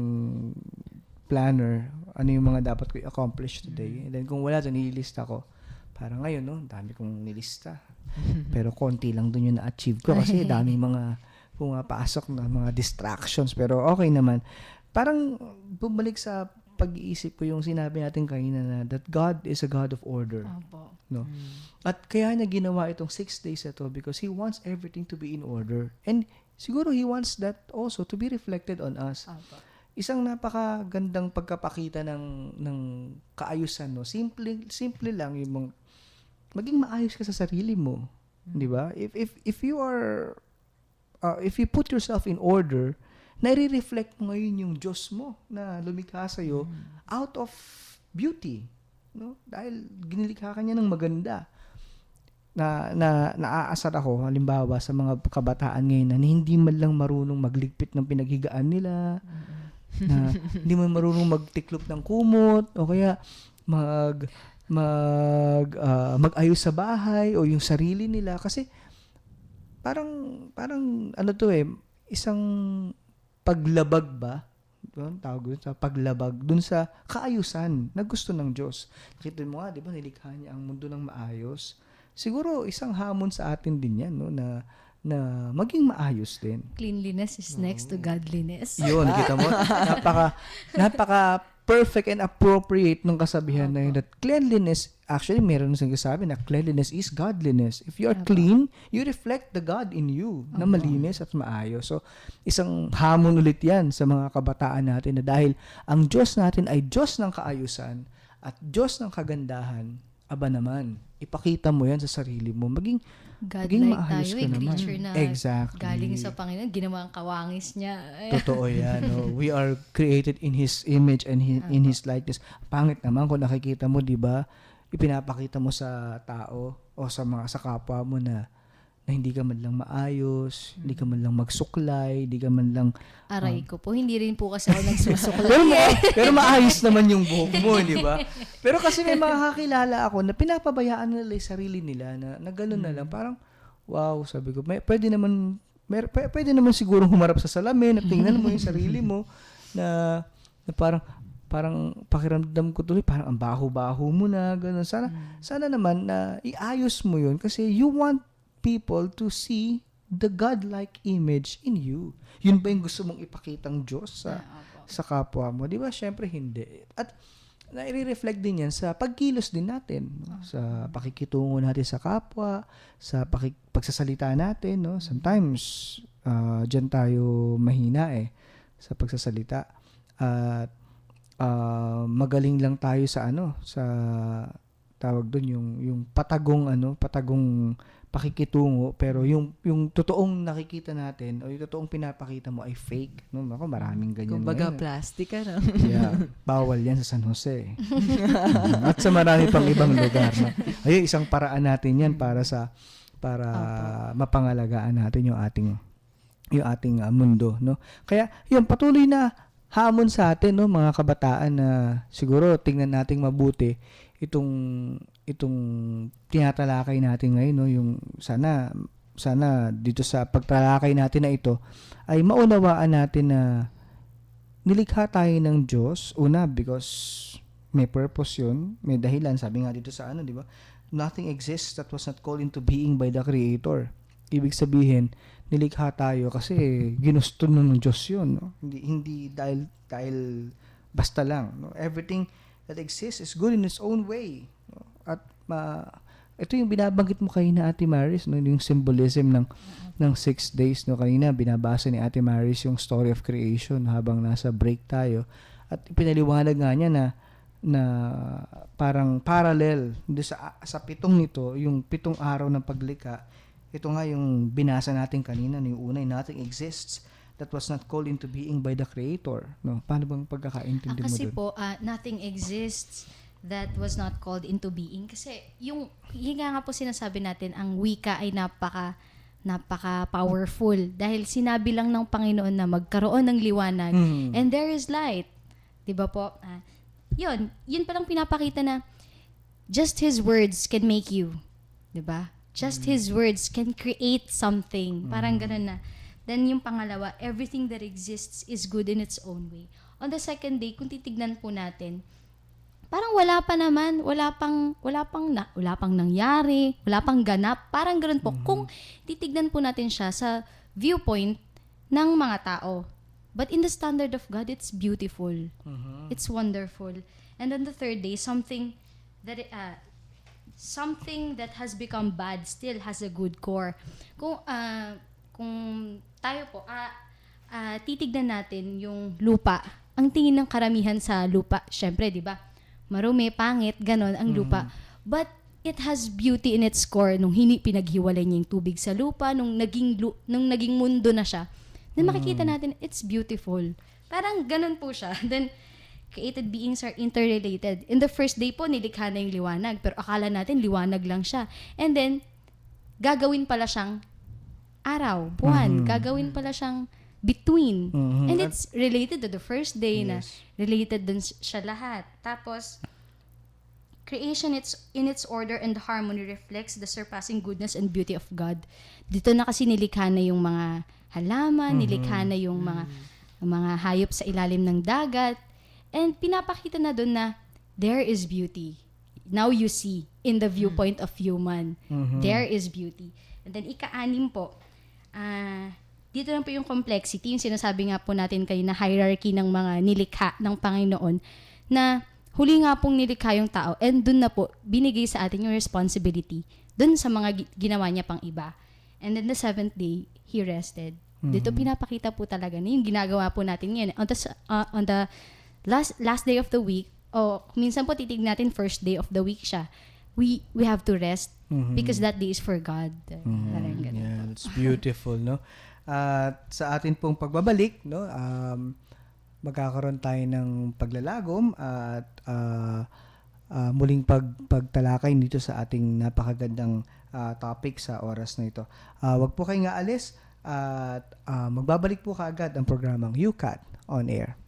planner, ano yung mga dapat ko i-accomplish today. And then kung wala, nililista ko. Parang ngayon, no, dami kong nilista. Pero konti lang dun yung na-achieve ko kasi daming mga pumapasok na mga distractions. Pero okay naman. Parang bumalik sa pag-iisip ko yung sinabi natin kanina na that God is a God of order. Opo. No? At kaya niya ginawa itong 6 days na to because He wants everything to be in order. And siguro He wants that also to be reflected on us. Opo. Isang napakagandang pagkapakita ng kaayusan, no? Simple lang yung maging maayos ka sa sarili mo, 'di ba? If you are if you put yourself in order, nare-reflect mo ngayon yung Diyos mo na lumikha sa iyo out of beauty, no? Dahil ginilikha ka niya ng maganda. Naaasar ako halimbawa sa mga kabataan ngayon na hindi man lang marunong magligpit ng pinaghigaan nila, na hindi man marunong magtiklop ng kumot o kaya mag-ayos sa bahay o yung sarili nila kasi parang ano to isang paglabag ba? Doon tawag doon sa paglabag doon sa kaayusan na gusto ng Diyos. Nakita mo nga, 'di ba, nilikha niya ang mundo ng maayos. Siguro isang hamon sa atin din 'yan, no, na maging maayos din. Cleanliness is next to godliness. Yun, kita mo? Napaka perfect and appropriate ng kasabihan na yun that cleanliness, actually meron nang sinasabi na cleanliness is godliness. If you are clean, you reflect the God in you na malinis at maayos. So, isang hamon ulit yan sa mga kabataan natin na dahil ang Diyos natin ay Diyos ng kaayusan at Diyos ng kagandahan, aba naman, ipakita mo yan sa sarili mo. Maging maayos tayo, ka naman. creature na Exactly. galing sa Panginoon, ginawa ang kawangis niya. Totoo yan. No? We are created in His image and in His likeness. Pangit naman kung nakikita mo, di ba, ipinapakita mo sa tao o sa kapwa mo na hindi ka man lang maayos, hindi ka man lang magsuklay, hindi ka man lang... Aray ko po, hindi rin po kasi ako nagsusuklay. pero maayos naman yung buhok mo, di ba? Pero kasi may mga kakilala ako na pinapabayaan nila yung sarili nila na gano'n na lang. Parang, wow, sabi ko, pwede naman siguro humarap sa salamin at tingnan mo yung sarili mo na parang pakiramdam ko tuloy, parang ang baho-baho mo na, gano'n. Sana naman na iayos mo yun kasi you want people to see the God-like image in you. Yun ba yung gusto mong ipakitang Diyos sa kapwa mo? Di ba? Siyempre, hindi. At nai-reflect din yan sa pagkilos din natin. No? Sa pakikitungo natin sa kapwa, sa pagsasalita natin. No? Sometimes, dyan tayo mahina sa pagsasalita. At magaling lang tayo sa tawag doon, yung patagong pakikitungo, pero yung totoong nakikita natin o yung totoong pinapakita mo ay fake, no? Ako, maraming ganyan. Kumbaga ngayon. plastic, ano? Yeah, bawal yan sa San Jose. At sa marami pang ibang lugar. No? Ayun, isang paraan natin yan para mapangalagaan natin yung ating mundo, no? Kaya, yun, patuloy na hamon sa atin, no, mga kabataan na siguro tingnan nating mabuti itong tinatalakay natin ngayon, no, yung sana dito sa pagtalakay natin na ito ay maunawaan natin na nilikha tayo ng Diyos, una because may purpose yun, may dahilan, sabi nga dito sa di ba? Nothing exists that was not called into being by the Creator. Ibig sabihin, nilikha tayo kasi ginusto ng Diyos yun, no? Hindi dahil basta lang, no? Everything that exists is good in its own way, no? At ito yung binabanggit mo kanina, Ate Maris, no, yung symbolism ng 6 days, no. Kanina binabasa ni Ate Maris yung story of creation habang nasa break tayo, at pinaliwanag nga niya na parang parallel sa 7 nito, yung 7 araw ng paglikha. Ito nga yung binasa natin kanina, no, yung una, nothing exists that was not called into being by the Creator, no. Paano bang pagkakaintindi mo Kasi doon? po, nothing exists that was not called into being. Kasi yung nga po sinasabi natin, ang wika ay napaka-powerful. Dahil sinabi lang ng Panginoon na magkaroon ng liwanag and there is light. Diba po? Yun palang pinapakita na just His words can make you. Diba? Just His words can create something. Parang ganun na. Then yung pangalawa, everything that exists is good in its own way. on the second day, kung titignan po natin, parang wala pa naman, wala pang nangyari, wala pang ganap, parang ganoon po. Kung titignan po natin siya sa viewpoint ng mga tao. But in the standard of God, it's beautiful. It's wonderful. And on the third day, something that has become bad still has a good core. Kung tayo po, titignan natin yung lupa. Ang tingin ng karamihan sa lupa, syempre, di ba? Marumi, pangit, ganon ang lupa. But it has beauty in its core nung pinaghiwalay niya yung tubig sa lupa, nung naging mundo na siya. Na makikita natin, it's beautiful. Parang ganon po siya. Then, created beings are interrelated. In the first day po, nilikha na yung liwanag. Pero akala natin, liwanag lang siya. And then, gagawin pala siyang araw, buwan. Gagawin pala siyang between. And it's related to the first day na related dun siya lahat. Tapos, creation in its order and harmony reflects the surpassing goodness and beauty of God. Dito na kasi nilikha na yung mga halaman, nilikha na yung mga hayop sa ilalim ng dagat. And pinapakita na doon na there is beauty. Now you see, in the viewpoint of human, there is beauty. And then ika-anim po, dito lang po yung complexity, yung sinasabi nga po natin kayo na hierarchy ng mga nilikha ng Panginoon, na huli nga pong nilikha yung tao, and dun na po, binigay sa atin yung responsibility dun sa mga ginawa niya pang iba. And then the seventh day, He rested. Dito pinapakita po talaga na yung ginagawa po natin ngayon. On the last day of the week, minsan po titignan natin first day of the week siya, we have to rest because that day is for God. Parang ganun po. Yeah, it's beautiful, no? At sa atin pong pagbabalik, no, magkakaroon tayo ng paglalagom at muling pagtalakay dito sa ating napakagandang topic sa oras na ito. Wag po kayong aalis at magbabalik po kaagad ang programang UCAT on Air.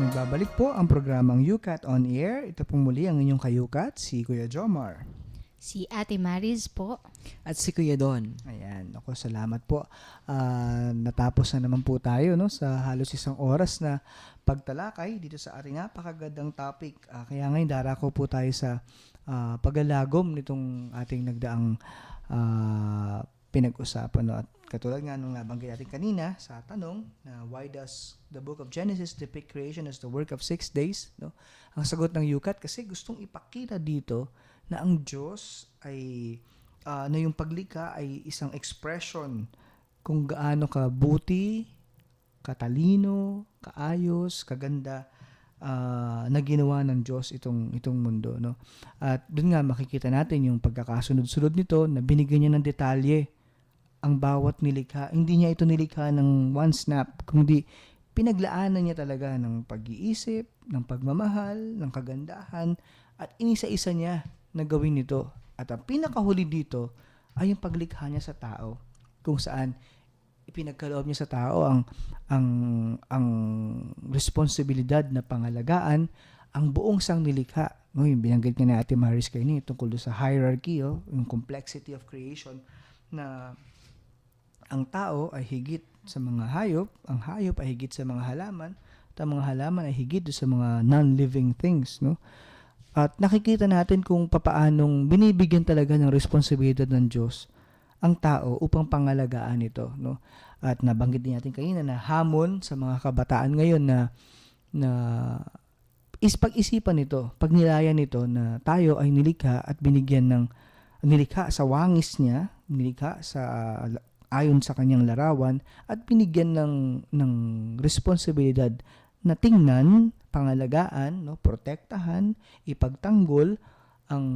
Nagbabalik po ang programang UCAT on Air. Ito pong muli ang inyong kayukat, si Kuya Jomar. Si Ate Maris po. At si Kuya Don. Ayan, ako salamat po. Natapos na naman po tayo no, sa halos isang oras na pagtalakay dito sa ating napakagandang topic. Kaya ngayon darako po tayo sa paglalagom nitong ating nagdaang pinag-usapan. No? At katulad nga nung nabanggit natin kanina sa tanong na why does the book of Genesis depict creation as the work of 6 days? No? Ang sagot ng UCAT kasi gustong ipakita dito na ang Diyos ay na yung paglikha ay isang expression kung gaano kabuti, katalino, kaayos, kaganda na ginawa ng Diyos itong mundo, no? At doon nga makikita natin yung pagkakasunod-sunod nito na binigyan niya ng detalye ang bawat nilikha. Hindi niya ito nilikha ng one snap, kundi pinaglaanan niya talaga ng pag-iisip, ng pagmamahal, ng kagandahan, at inisa-isa niya na gawin ito. At ang pinakahuli dito ay yung paglikha niya sa tao, kung saan ipinagkaloob niya sa tao ang responsibilidad na pangalagaan ang buong sangnilikha. No, yung binanggit niya ni Ate Maris kayo tungkol sa hierarchy, yung complexity of creation, na ang tao ay higit sa mga hayop, ang hayop ay higit sa mga halaman, at ang mga halaman ay higit sa mga non-living things, no? At nakikita natin kung papaanong binibigyan talaga ng responsibilidad ng Diyos ang tao upang pangalagaan ito, no? At nabanggit din natin kanina na hamon sa mga kabataan ngayon na pag-isipan nito, pagnilayan nito na tayo ay nilikha at binigyan ng nilikha sa wangis niya, nilikha sa ayon sa kanyang larawan, at binigyan ng responsibilidad na tingnan, pangalagaan, no, protektahan, ipagtanggol ang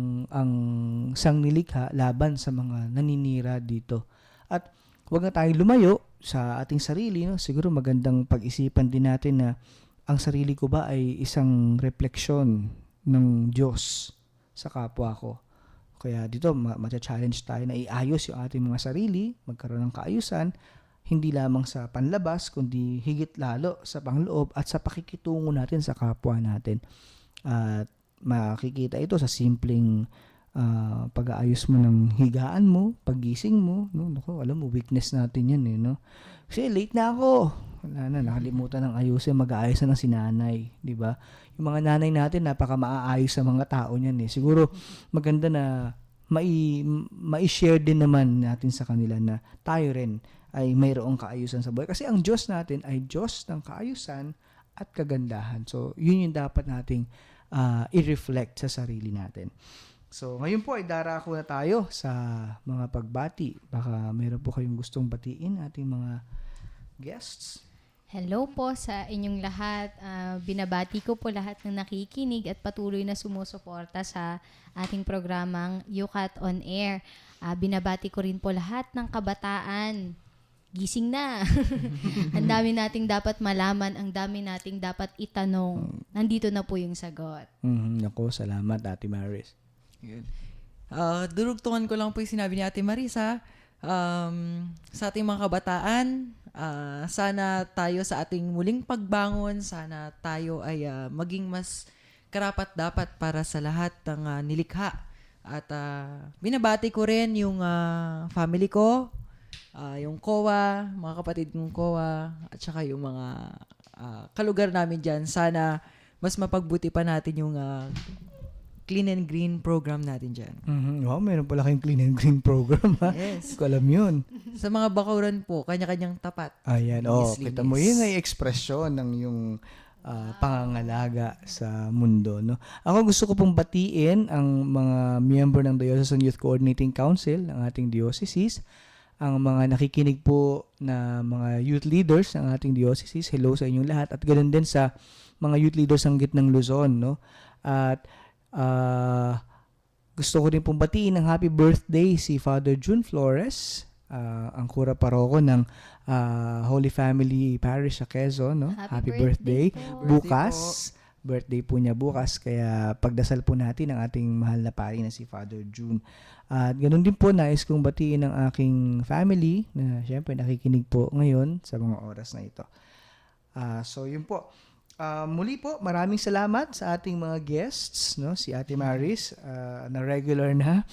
sangnilikha laban sa mga naninira dito. At huwag na tayong lumayo sa ating sarili, no? Siguro magandang pag-isipan din natin na ang sarili ko ba ay isang refleksyon ng Diyos sa kapwa ko. Kaya dito ma-challenge tayo na iayos yung ating mga sarili, magkaroon ng kaayusan, hindi lamang sa panlabas, kundi higit lalo sa pangloob at sa pakikitungo natin sa kapwa natin. At makikita ito sa simpleng pag-aayos mo ng higaan mo, paggising mo, no? Naku, alam mo, weakness natin yan, no? Kasi late na ako. Wala na, nakalimutan ng ayusin, mag-aayos na ng sinanay, di ba? Yung mga nanay natin, napaka maaayos sa mga tao niyan, Siguro, maganda na mai-share din naman natin sa kanila na tayo rin ay mayroong kaayusan sa buhay. Kasi ang Diyos natin ay Diyos ng kaayusan at kagandahan. So, yun yung dapat nating i-reflect sa sarili natin. So, ngayon po ay darako na tayo sa mga pagbati. Baka mayroon po kayong gustong batiin ating mga guests. Hello po sa inyong lahat. Binabati ko po lahat ng nakikinig at patuloy na sumusuporta sa ating programang UCAT on Air. Binabati ko rin po lahat ng kabataan. Gising na. Ang dami nating dapat malaman, ang dami nating dapat itanong. Nandito na po yung sagot. Ako, salamat Ate Maris. Yun. Durugtungan ko lang po yung sinabi ni Ate Marisa. Sa ating mga kabataan, sana tayo sa ating muling pagbangon, sana tayo ay maging mas karapat-dapat para sa lahat ng nilikha. At binabati ko rin yung family ko, yung COA, mga kapatid kong COA, at saka yung mga kalugar namin dyan. Sana mas mapagbuti pa natin yung Clean and Green program natin dyan. Wow, meron pala kayong Clean and Green program, ha? Yes. Hindi ko alam yun. Sa mga bakuran po, kanya-kanyang tapat. Ayan, Linis, kita linis. mo, yun ay ekspresyon ng yung pangangalaga sa mundo, no? Ako gusto ko pong batiin ang mga miyembro ng Diocesan Youth Coordinating Council ng ating diocese, ang mga nakikinig po na mga youth leaders ng ating diocese. Hello sa inyong lahat, at ganoon din sa mga youth leaders ng Gitnang Luzon, no? At gusto ko din pong batiin ng happy birthday si Father June Flores, ang kura paroko ng Holy Family Parish sa Quezon, no? Happy birthday. po. Bukas, birthday po niya bukas, kaya pagdasal po natin ang ating mahal na pari na si Father June. At ganoon din po, nais kong batiin ng aking family na syempre nakikinig po ngayon sa mga oras na ito. So yun po. Muli po, maraming salamat sa ating mga guests, no? Si Ate Maris, na regular na,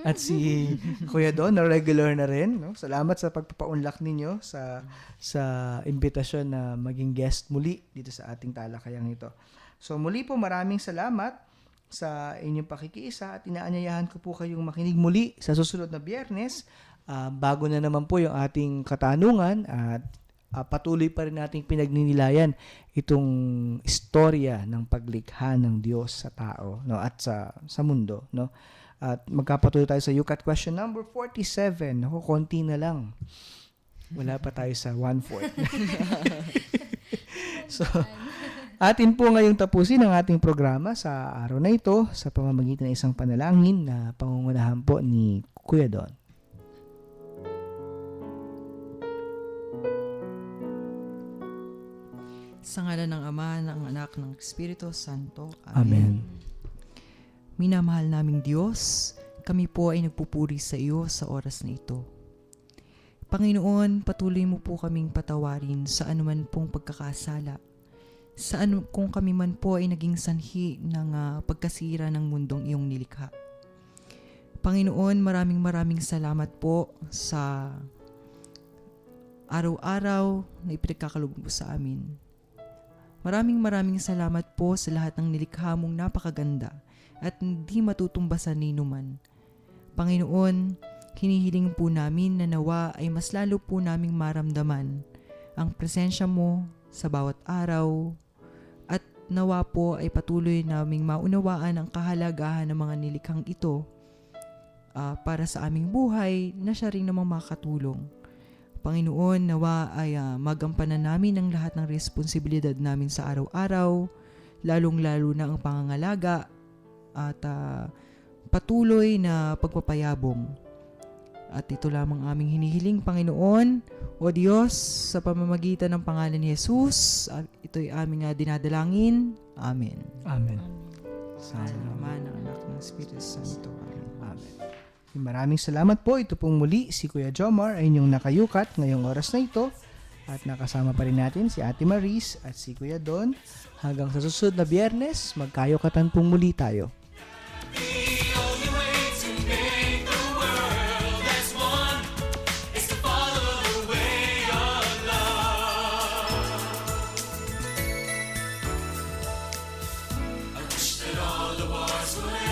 at si Kuya Don, na regular na rin, no? Salamat sa pagpapaunlak ninyo sa imbitasyon na maging guest muli dito sa ating talakayang ito. So muli po, maraming salamat sa inyong pakikiisa at inaanyayahan ko po kayong makinig muli sa susunod na Biyernes. Bago na naman po yung ating katanungan at patuloy pa rin nating pinagninilayan itong istorya ng paglikha ng Diyos sa tao, no, at sa mundo, no. At magkapatuloy tayo sa UCAT question number 47. Ako, konti na lang. Wala pa tayo sa 1/4. So, atin po ngayong tapusin ang ating programa sa araw na ito sa pamamagitan ng isang panalangin na pangungunahan po ni Kuya Don. Sa ngalan ng Ama, ng Anak, ng Espiritu Santo. Amen. Minamahal naming Diyos, kami po ay nagpupuri sa iyo sa oras na ito. Panginoon, patuloy mo po kaming patawarin sa anuman pong pagkakasala. Kung kami man po ay naging sanhi ng pagkasira ng mundong iyong nilikha. Panginoon, maraming salamat po sa araw-araw na ipinagkakaloob mo sa amin. Maraming salamat po sa lahat ng nilikha mong napakaganda at hindi matutumbasan ni numan. Panginoon, hinihiling po namin na nawa ay mas lalo po naming maramdaman ang presensya mo sa bawat araw at nawa po ay patuloy naming maunawaan ang kahalagahan ng mga nilikhang ito para sa aming buhay na siya rin namang makatulong. Panginoon, nawa ay magampanan namin ang lahat ng responsibilidad namin sa araw-araw, lalong-lalo na ang pangangalaga at patuloy na pagpapayabong. At ito lamang aming hinihiling, Panginoon, o Diyos, sa pamamagitan ng pangalan ni Jesus, ito'y aming dinadalangin. Amen. Amen. Sa naman ng Anak ng Espiritu Santo. Amen. Amen. Maraming salamat po. Ito pong muli si Kuya Jomar ay inyong nakayukat ngayong oras na ito at nakasama pa rin natin si Ate Maris at si Kuya Don. Hanggang sa susunod na Biyernes, magkayukatan pong muli tayo. The only way to make the world as one is to follow the way of love. I wish that all the wars would